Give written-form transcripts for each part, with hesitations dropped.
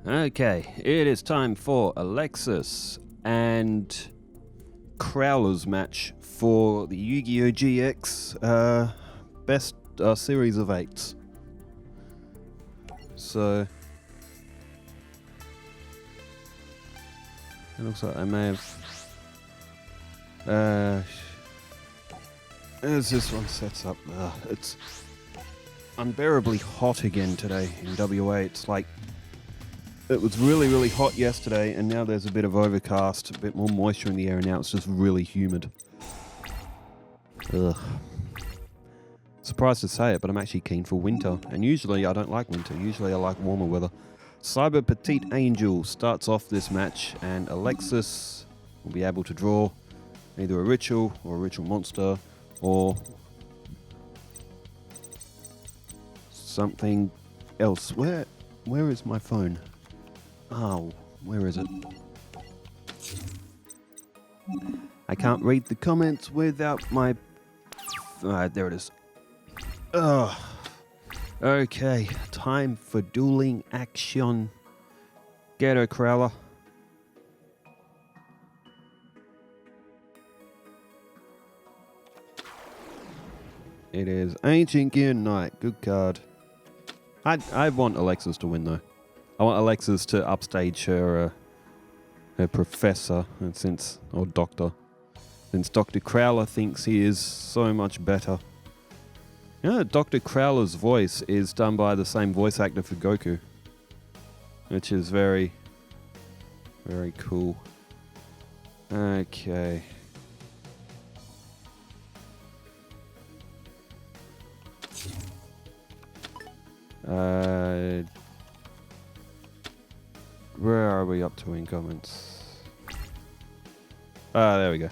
Okay, it is time for Alexis and Crowler's match for the Yu-Gi-Oh! GX best series of 8s. So it looks like I may have as this one sets up, it's unbearably hot again today in WA. It's like it was really hot yesterday, and now there's a bit of overcast, a bit more moisture in the air, and now it's just really humid. Ugh. Surprised to say it, but I'm actually keen for winter, and usually I don't like winter. Usually I like warmer weather. Cyber Petite Angel starts off this match, and Alexis will be able to draw either a ritual or a ritual monster or something else. Where is my phone? Oh, where is it? I can't read the comments without my... there it is. Ugh. Okay, time for dueling action. Get her, Crowler. It is Ancient Gear Knight. Good card. I want Alexis to win, though. I want Alexis to upstage her professor, or doctor, since Dr. Crowler thinks he is so much better. You know, Dr. Crowler's voice is done by the same voice actor for Goku, which is very cool. Okay. Where are we up to in comments? There we go.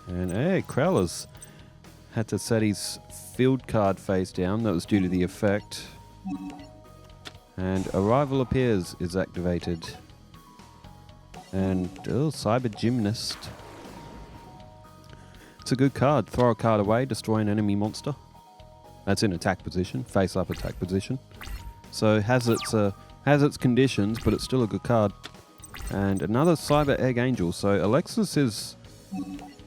And hey, Crowler's had to set his field card face down. That was due to the effect. And Arrival Appears is activated. And Cyber Gymnast. It's a good card. Throw a card away, destroy an enemy monster. That's in attack position, face up attack position. So has its conditions, but it's still a good card. And another Cyber Egg Angel. So Alexis is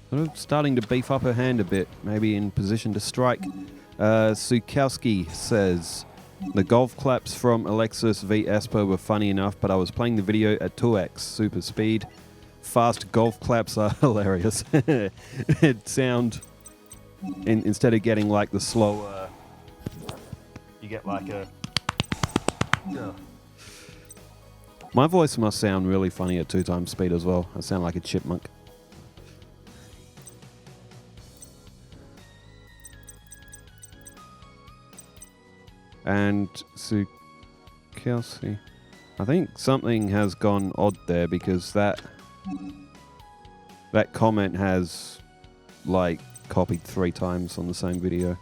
sort of starting to beef up her hand a bit, maybe in position to strike. Sukowski says, the golf claps from Alexis v Esper were funny enough, but I was playing the video at 2x super speed. Fast golf claps are hilarious. It sound, instead of getting like the slow, you get like a... My voice must sound really funny at 2 times speed as well. I sound like a chipmunk. And Kelsey, I think something has gone odd there because that comment has like copied 3 times on the same video.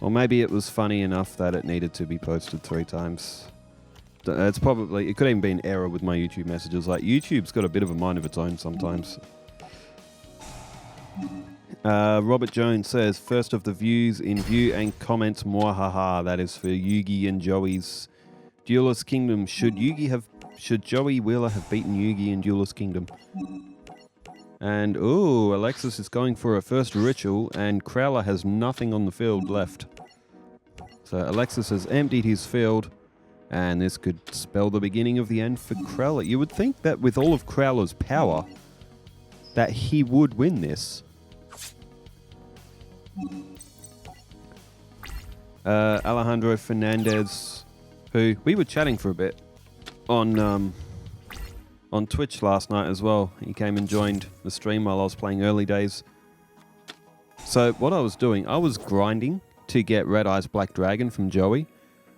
Or maybe it was funny enough that it needed to be posted 3 times. It could even be an error with my YouTube messages. Like, YouTube's got a bit of a mind of its own sometimes. Robert Jones says, first of the views in view and comments, mwahaha. That is for Yugi and Joey's Duelist Kingdom. Should Joey Wheeler have beaten Yugi in Duelist Kingdom? And Alexis is going for her first ritual, and Crowler has nothing on the field left. So Alexis has emptied his field, and this could spell the beginning of the end for Crowler. You would think that with all of Crowler's power, that he would win this. Alejandro Fernandez, who we were chatting for a bit on Twitch last night as well. He came and joined the stream while I was playing Early Days. So what I was doing, I was grinding to get Red Eyes Black Dragon from Joey.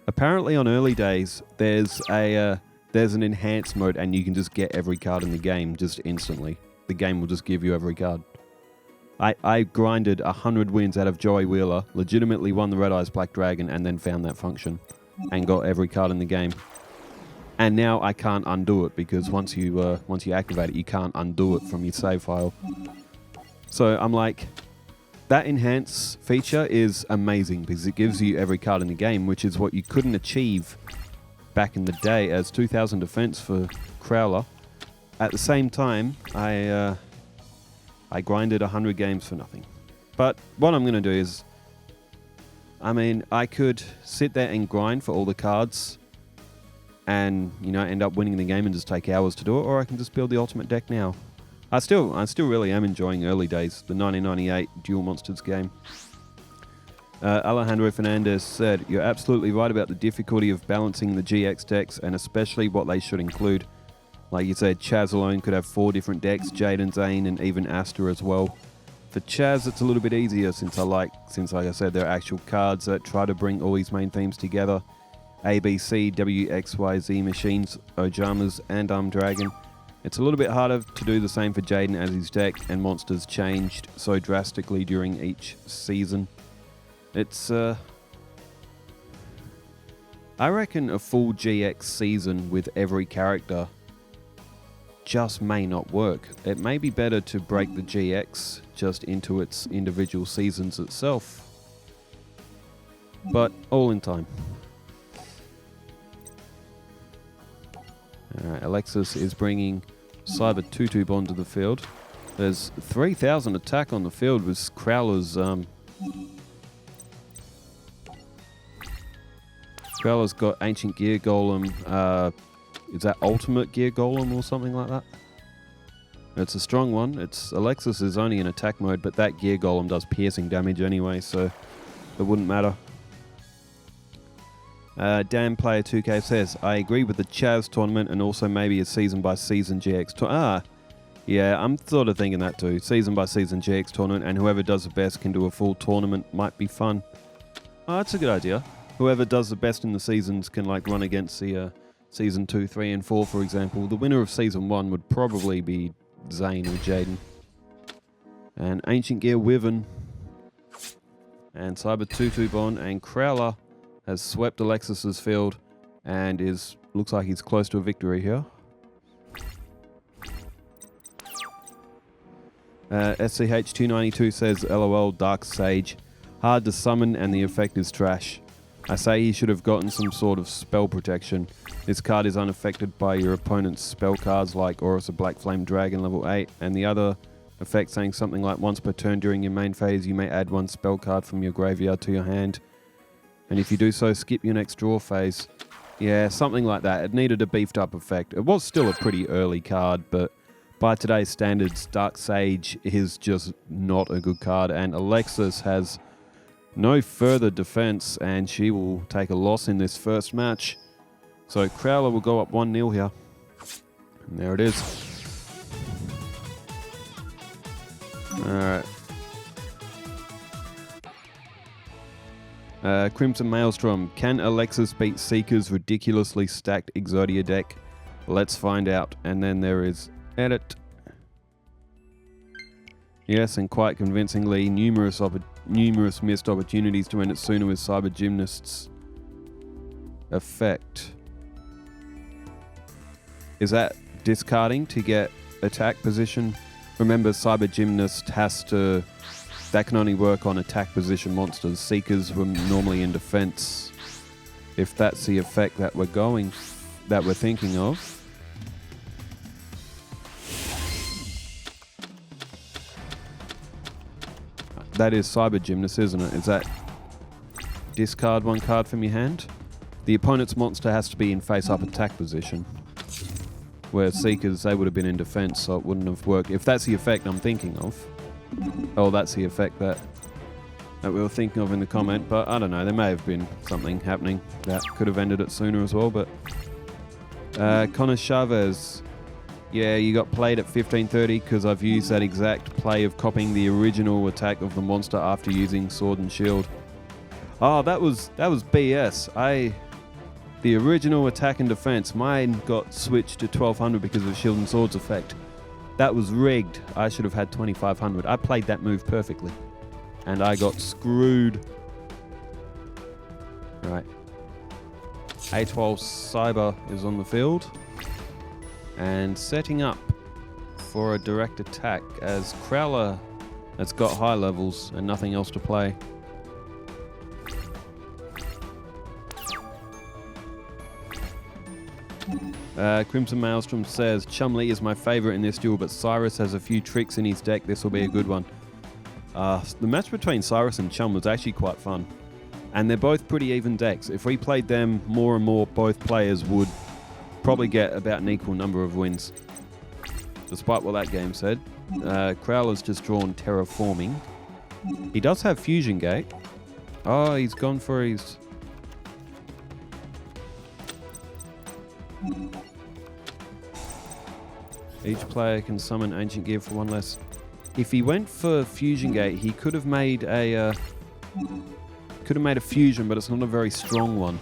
Apparently on Early Days, there's an enhanced mode, and you can just get every card in the game just instantly. The game will just give you every card. I grinded 100 wins out of Joey Wheeler, legitimately won the Red Eyes Black Dragon, and then found that function and got every card in the game. And now I can't undo it because once you activate it, you can't undo it from your save file. So I'm like, that enhance feature is amazing because it gives you every card in the game, which is what you couldn't achieve back in the day as 2000 defense for Crowler. At the same time, I grinded 100 games for nothing. But what I'm going to do is, I mean, I could sit there and grind for all the cards and, you know, end up winning the game and just take hours to do it, or I can just build the ultimate deck now. I still really am enjoying early days, the 1998 Duel Monsters game. Alejandro Fernandez said, "You're absolutely right about the difficulty of balancing the GX decks and especially what they should include. Like you said, Chaz alone could have 4 different decks, Jaden, Zane, and even Asta as well. For Chaz, it's a little bit easier since like I said, there are actual cards that try to bring all these main themes together. A, B, C, W, X, Y, Z machines, Ojamas, and Dragon. It's a little bit harder to do the same for Jaden as his deck and monsters changed so drastically during each season. It's, I reckon a full GX season with every character just may not work. It may be better to break the GX just into its individual seasons itself. But all in time. Alright, Alexis is bringing Cyber 2-2 Bond to the field. There's 3,000 attack on the field with Crowler's Crowler's got Ancient Gear Golem. Is that Ultimate Gear Golem or something like that? It's a strong one. Alexis is only in attack mode, but that Gear Golem does piercing damage anyway, so it wouldn't matter. Dan Player 2K says, "I agree with the Chaz tournament and also maybe a season by season GX tournament." Yeah, I'm sort of thinking that too. Season by season GX tournament, and whoever does the best can do a full tournament. Might be fun. Oh, that's a good idea. Whoever does the best in the seasons can like run against the season 2, 3, and 4, for example. The winner of season 1 would probably be Zane or Jaden. And Ancient Gear Wyvern and Cyber 2-2 Bond and Crowler has swept Alexis's field and looks like he's close to a victory here. SCH292 says, "LOL, Dark Sage. Hard to summon and the effect is trash. I say he should have gotten some sort of spell protection. This card is unaffected by your opponent's spell cards like Aurus of Black Flame Dragon level 8 and the other effect saying something like once per turn during your main phase you may add 1 spell card from your graveyard to your hand. And if you do so, skip your next draw phase." Yeah, something like that. It needed a beefed up effect. It was still a pretty early card, but by today's standards, Dark Sage is just not a good card, and Alexis has no further defense, and she will take a loss in this first match. So Crowler will go up 1-0 here. And there it is. Alright. Crimson Maelstrom. Can Alexis beat Seeker's ridiculously stacked Exodia deck? Let's find out. And then there is edit. Yes, and quite convincingly, numerous missed opportunities to end it sooner with Cyber Gymnast's effect. Is that discarding to get attack position? Remember, Cyber Gymnast that can only work on attack position monsters. Seekers were normally in defense. If that's the effect that we're thinking of. That is Cyber Gymnast, isn't it? Is that discard 1 card from your hand? The opponent's monster has to be in face-up attack position. Where Seekers, they would have been in defense, so it wouldn't have worked. If that's the effect I'm thinking of. Oh, that's the effect that we were thinking of in the comment, but I don't know, there may have been something happening that could have ended it sooner as well, but... Connor Chavez. Yeah, you got played at 1530 because I've used that exact play of copying the original attack of the monster after using Sword and Shield. Oh, that was BS. The original attack and defense, mine got switched to 1200 because of Shield and Sword's effect. That was rigged. I should have had 2500. I played that move perfectly. And I got screwed. Right. A12 Cyber is on the field. And setting up for a direct attack as Crowler that's got high levels and nothing else to play. Crimson Maelstrom says, Chumlee is my favorite in this duel, but Cyrus has a few tricks in his deck. This will be a good one. The match between Cyrus and Chum was actually quite fun. And they're both pretty even decks. If we played them more and more, both players would probably get about an equal number of wins. Despite what that game said. Crowler's just drawn Terraforming. He does have Fusion Gate. Oh, he's gone for his... Each player can summon Ancient Gear for one less. If he went for Fusion Gate, he could have made a fusion, but it's not a very strong one.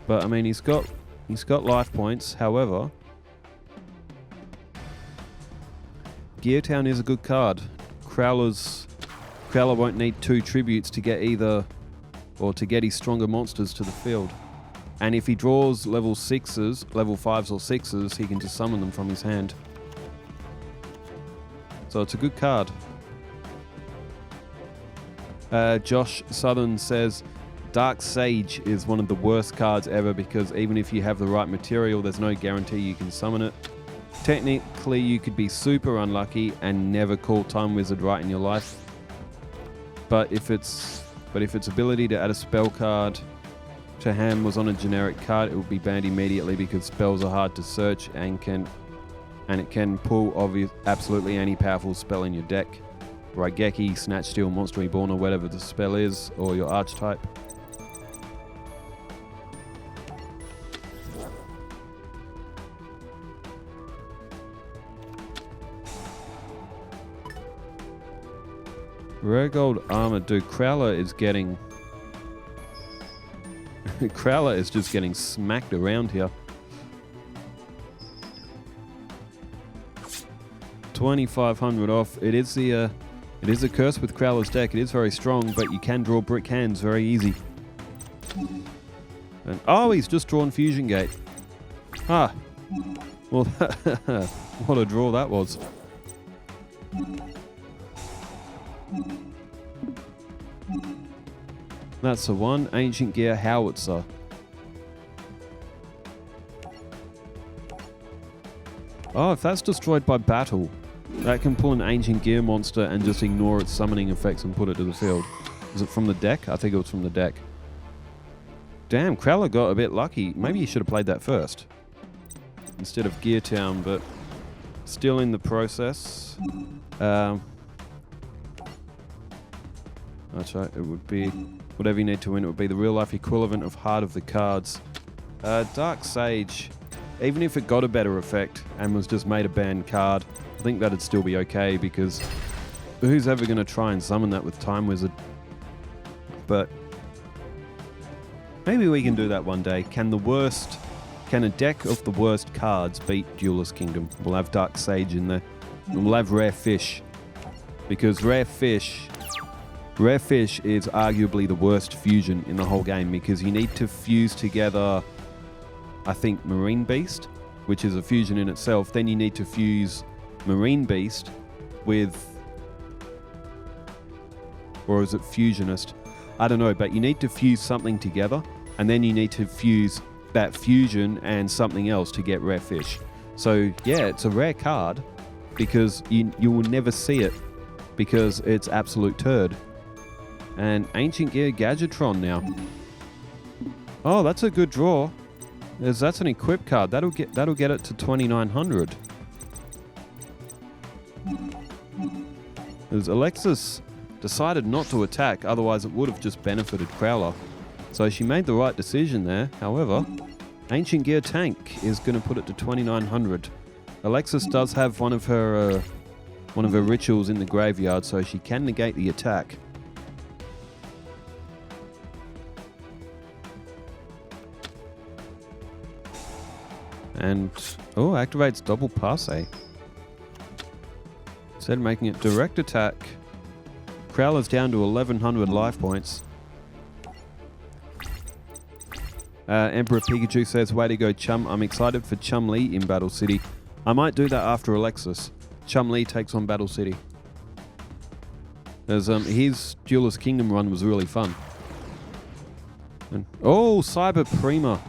But I mean, he's got life points. However, Gear Town is a good card. Crowler won't need 2 tributes to get either, or to get his stronger monsters to the field. And if he draws level 6s, level 5s or 6s, he can just summon them from his hand. So it's a good card. Josh Southern says, Dark Sage is one of the worst cards ever because even if you have the right material, there's no guarantee you can summon it. Technically, you could be super unlucky and never call Time Wizard right in your life. But if its ability to add a spell card to hand was on a generic card, it would be banned immediately because spells are hard to search and it can pull absolutely any powerful spell in your deck. Raigeki, Snatch Steal, Monster Reborn, or whatever the spell is, or your archetype. Rare Gold Armor. Dude, Crowler is getting... Crowler is just getting smacked around here. 2,500 off. It is a curse with Crowler's deck. It is very strong, but you can draw brick hands very easy. And, oh, he's just drawn Fusion Gate. Ah. Well, what a draw that was. That's the one. Ancient Gear Howitzer. Oh, if that's destroyed by battle, that can pull an Ancient Gear monster and just ignore its summoning effects and put it to the field. Is it from the deck? I think it was from the deck. Damn, Crowler got a bit lucky. Maybe he should have played that first instead of Gear Town, but still in the process. That's right, it would be... Whatever you need to win, it would be the real-life equivalent of Heart of the Cards. Dark Sage, even if it got a better effect and was just made a banned card, I think that'd still be okay because who's ever going to try and summon that with Time Wizard? But maybe we can do that one day. Can a deck of the worst cards beat Duelist Kingdom? We'll have Dark Sage in there. And we'll have Rare Fish. Because Rare Fish is arguably the worst fusion in the whole game because you need to fuse together, I think, Marine Beast, which is a fusion in itself. Then you need to fuse Marine Beast with... Or is it Fusionist? I don't know, but you need to fuse something together and then you need to fuse that fusion and something else to get Rare Fish. So, yeah, it's a rare card because you will never see it because it's absolute turd. And Ancient Gear Gadgetron now. Oh, that's a good draw. That's an equip card. That'll get it to 2,900. As Alexis decided not to attack, otherwise it would have just benefited Crowler. So she made the right decision there. However, Ancient Gear Tank is going to put it to 2,900. Alexis does have one of her rituals in the graveyard, so she can negate the attack. And, oh, activates double passe. Instead of making it direct attack, Crowler's down to 1,100 life points. Emperor Pikachu says, way to go, Chum. I'm excited for Chumlee in Battle City. I might do that after Alexis. Chumlee takes on Battle City. As his Duelist Kingdom run was really fun. And, oh, Cyber Prima.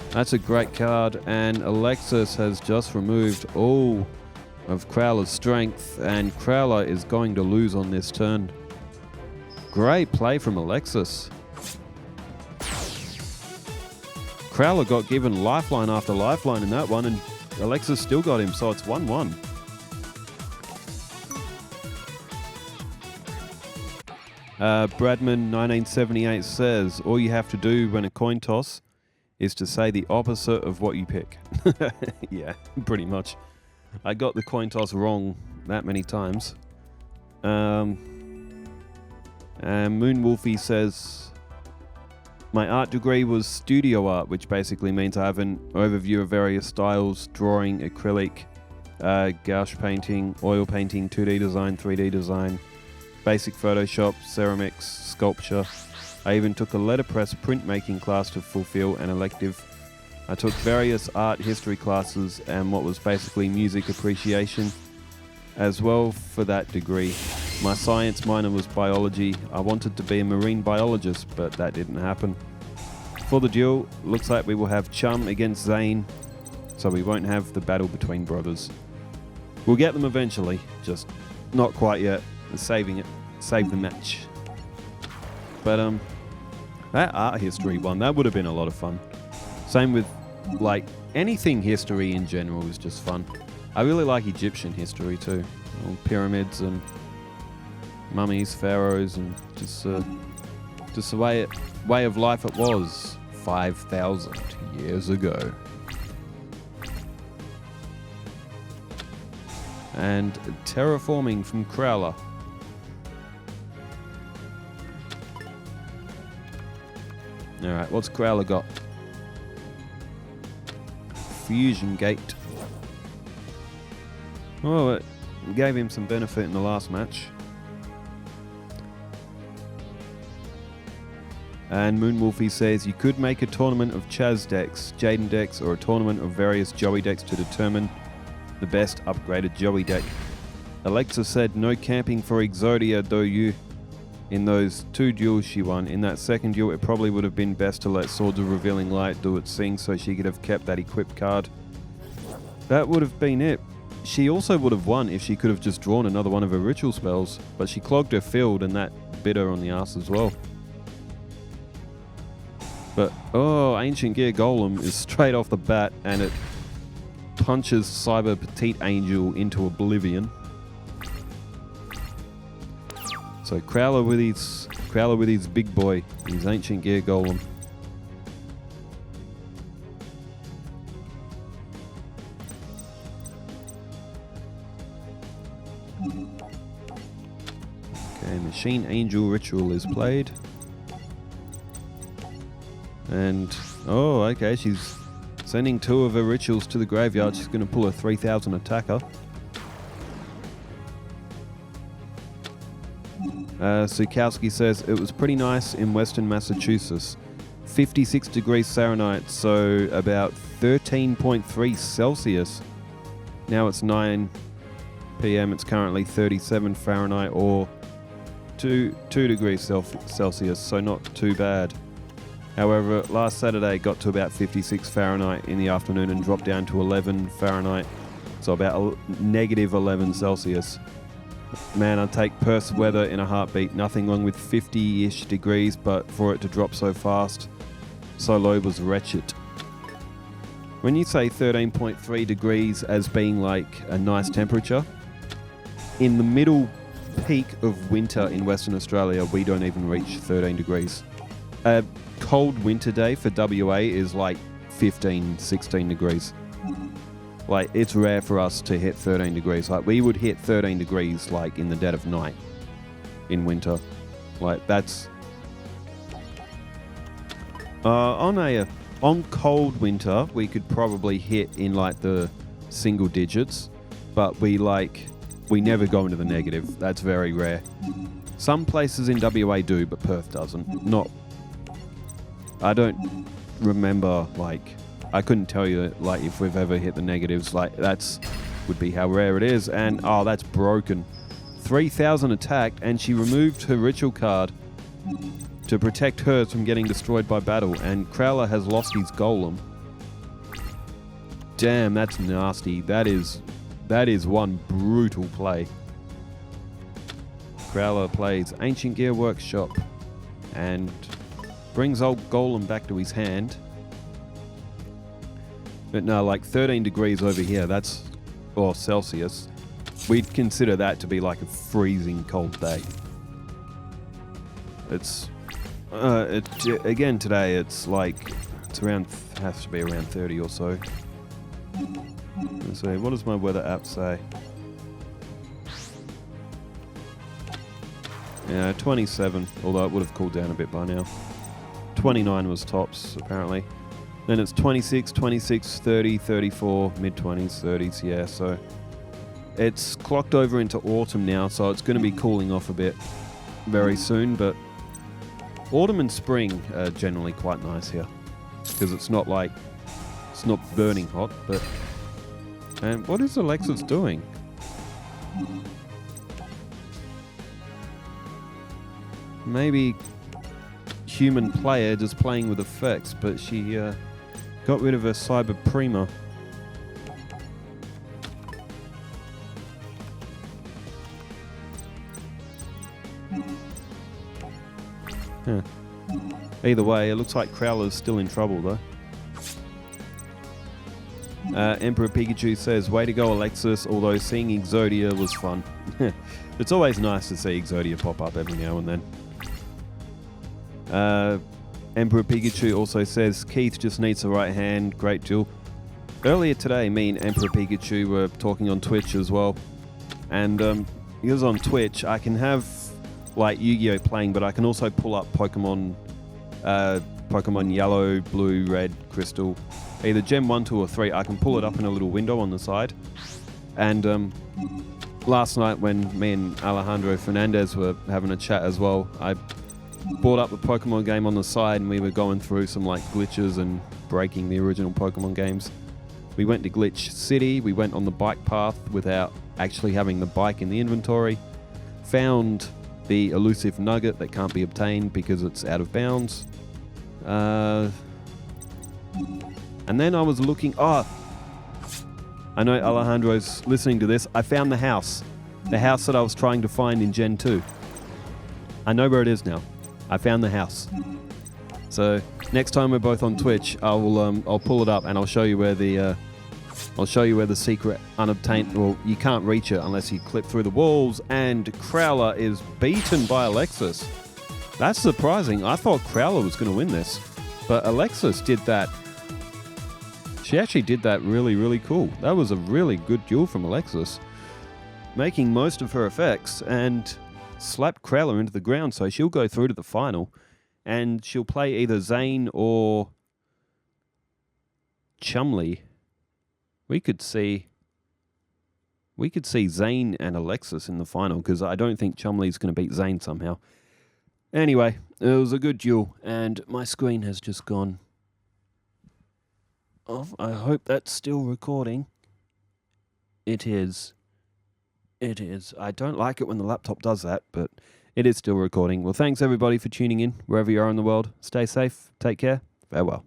That's a great card, and Alexis has just removed all of Crowler's strength, and Crowler is going to lose on this turn. Great play from Alexis. Crowler got given lifeline after lifeline in that one, and Alexis still got him, so it's 1-1. Bradman 1978 says, all you have to do when a coin toss is to say the opposite of what you pick. Yeah, pretty much. I got the coin toss wrong that many times. And Moonwolfie says, my art degree was studio art, which basically means I have an overview of various styles: drawing, acrylic, gouache painting, oil painting, 2D design, 3D design, basic Photoshop, ceramics, sculpture. I even took a letterpress printmaking class to fulfill an elective. I took various art history classes and what was basically music appreciation as well for that degree. My science minor was biology. I wanted to be a marine biologist, but that didn't happen. For the duel, looks like we will have Chum against Zane, so we won't have the battle between brothers. We'll get them eventually, just not quite yet. Saving it. Save the match. But that art history one, that would have been a lot of fun. Same with, like, anything history in general is just fun. I really like Egyptian history too. All pyramids and mummies, pharaohs, and just the way of life it was 5,000 years ago. And terraforming from Crowler. Alright, what's Crowler got? Fusion Gate. Oh, it gave him some benefit in the last match. And Moonwolfie says you could make a tournament of Chaz decks, Jaden decks, or a tournament of various Joey decks to determine the best upgraded Joey deck. Alexa said no camping for Exodia, though you. In those 2 duels she won. In that second duel, it probably would have been best to let Swords of Revealing Light do its thing so she could have kept that equipped card. That would have been it. She also would have won if she could have just drawn another one of her ritual spells, but she clogged her field and that bit her on the ass as well. But, oh, Ancient Gear Golem is straight off the bat and it punches Cyber Petite Angel into oblivion. So Crowler with his big boy, his Ancient Gear Golem. Okay, Machine Angel Ritual is played. And, oh, okay, she's sending 2 of her rituals to the graveyard. She's going to pull a 3,000 attacker. Sukowski says it was pretty nice in Western Massachusetts. 56 degrees Fahrenheit, so about 13.3 Celsius. Now it's 9 p.m. It's currently 37 Fahrenheit or 2 degrees Celsius, so not too bad. However, last Saturday it got to about 56 Fahrenheit in the afternoon and dropped down to 11 Fahrenheit, so about negative 11 Celsius. Man, I'd take Perth's weather in a heartbeat. Nothing wrong with 50-ish degrees, but for it to drop so fast, so low was wretched. When you say 13.3 degrees as being like a nice temperature, in the middle peak of winter in Western Australia, we don't even reach 13 degrees. A cold winter day for WA is like 15, 16 degrees. Like, it's rare for us to hit 13 degrees. Like, we would hit 13 degrees, like, in the dead of night in winter. Like, that's... on cold winter, we could probably hit in, like, the single digits. But we never go into the negative. That's very rare. Some places in WA do, but Perth doesn't. I don't remember, like... I couldn't tell you, like, if we've ever hit the negatives. Like, would be how rare it is. And, oh, that's broken. 3,000 attack, and she removed her ritual card to protect hers from getting destroyed by battle, and Crowler has lost his golem. Damn, that's nasty. That is one brutal play. Crowler plays Ancient Gear Workshop and brings old golem back to his hand. But no, like 13 degrees over here, that's, or Celsius, we'd consider that to be like a freezing cold day. It's, again today, it's like, it's around, has to be around 30 or so. Let's see, what does my weather app say? Yeah, 27, although it would have cooled down a bit by now. 29 was tops, apparently. Then it's 26, 26, 30, 34, mid-20s, 30s, yeah, so it's clocked over into autumn now, so it's going to be cooling off a bit very soon, but autumn and spring are generally quite nice here, because it's not like, it's not burning hot, but... And what is Alexis doing? Maybe human player just playing with effects, but she got rid of her Cyber Prima. Huh. Either way, it looks like Crowler's still in trouble though. Emperor Pikachu says, way to go Alexis, although seeing Exodia was fun. It's always nice to see Exodia pop up every now and then. Emperor Pikachu also says, Keith just needs the right hand, great duel. Earlier today, me and Emperor Pikachu were talking on Twitch as well. And because on Twitch, I can have like Yu-Gi-Oh playing, but I can also pull up Pokemon Yellow, Blue, Red, Crystal, either Gem 1, 2, or 3. I can pull it up in a little window on the side. And last night when me and Alejandro Fernandez were having a chat as well, I brought up the Pokemon game on the side and we were going through some like glitches and breaking the original Pokemon games. We went to Glitch City, we went on the bike path without actually having the bike in the inventory, found the elusive nugget that can't be obtained because it's out of bounds. And then I was looking... Oh, I know Alejandro's listening to this. I found the house. The house that I was trying to find in Gen 2. I know where it is now. I found the house. So next time we're both on Twitch, I'll pull it up and I'll show you where the secret unobtained... Well, you can't reach it unless you clip through the walls. And Crowler is beaten by Alexis. That's surprising. I thought Crowler was going to win this. But Alexis did that. She actually did that really, really cool. That was a really good duel from Alexis. Making most of her effects and slapped Crowler into the ground, so she'll go through to the final. And she'll play either Zane or Chumley. We could see Zane and Alexis in the final, because I don't think Chumley's going to beat Zane somehow. Anyway, it was a good duel, and my screen has just gone off. I hope that's still recording. It is. It is. I don't like it when the laptop does that, but it is still recording. Well, thanks everybody for tuning in, wherever you are in the world. Stay safe. Take care. Farewell.